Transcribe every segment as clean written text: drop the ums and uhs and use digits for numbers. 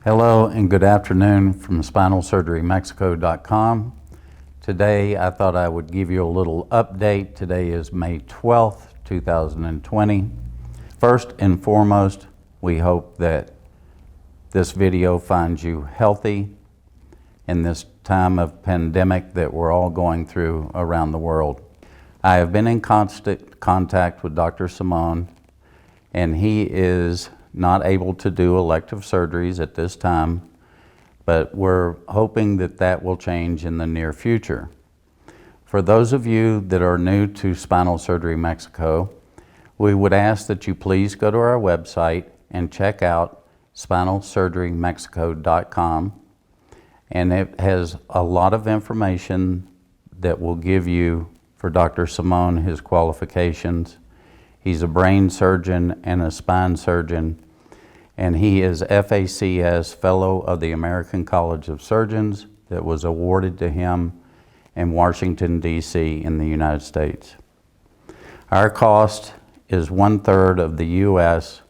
Hello and good afternoon from spinalsurgerymexico.com. Today I thought I would give you a little update. Today is May 12th, 2020. First and foremost, we hope that this video finds you healthy in this time of pandemic that we're all going through around the world. I have been in constant contact with Dr. Simone, and he is not able to do elective surgeries at this time, but we're hoping that that will change in the near future. For those of you that are new to Spinal Surgery Mexico, we would ask that you please go to our website and check out spinalsurgerymexico.com, and it has a lot of information that will give you, for Dr. Simone, his qualifications. He's a brain surgeon and a spine surgeon, and he is FACS Fellow of the American College of Surgeons that was awarded to him in Washington, D.C. in the United States. Our cost is 1/3 of the U.S.,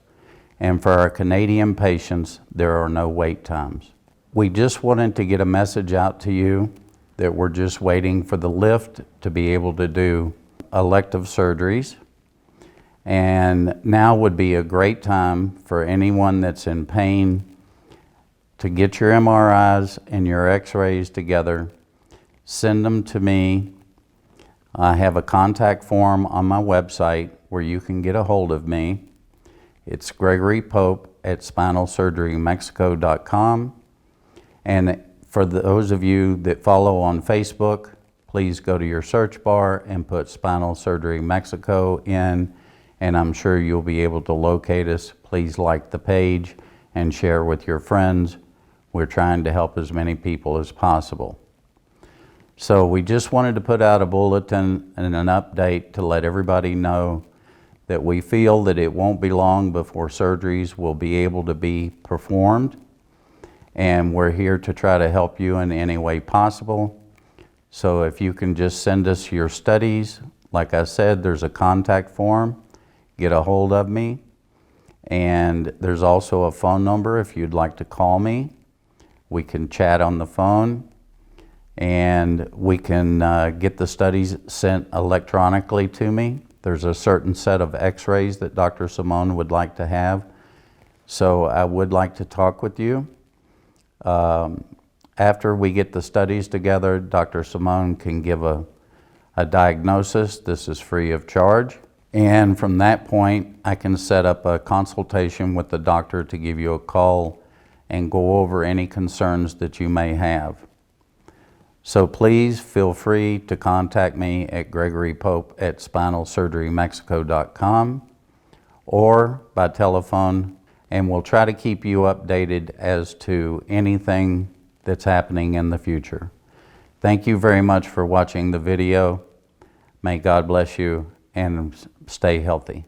and for our Canadian patients, there are no wait times. We just wanted to get a message out to you that we're just waiting for the lift to be able to do elective surgeries. And now would be a great time for anyone that's in pain to get your MRIs and your x-rays together. Send them to me. I have a contact form on my website where you can get a hold of me. It's Gregory Pope at spinalsurgerymexico.com. And for those of you that follow on Facebook, please go to your search bar and put Spinal Surgery Mexico in, and I'm sure you'll be able to locate us. Please like the page and share with your friends. We're trying to help as many people as possible. So we just wanted to put out a bulletin and an update to let everybody know that we feel that it won't be long before surgeries will be able to be performed, and we're here to try to help you in any way possible. So if you can just send us your studies, like I said, there's a contact form. Get a hold of me, and there's also a phone number if you'd like to call me. We can chat on the phone, and we can get the studies sent electronically to me. There's a certain set of x-rays that Dr. Simone would like to have, so I would like to talk with you. After we get the studies together, Dr. Simone can give a diagnosis. This is free of charge. And from that point, I can set up a consultation with the doctor to give you a call and go over any concerns that you may have. So please feel free to contact me at Gregory Pope at spinalsurgerymexico.com or by telephone, and we'll try to keep you updated as to anything that's happening in the future. Thank you very much for watching the video. May God bless you and stay healthy.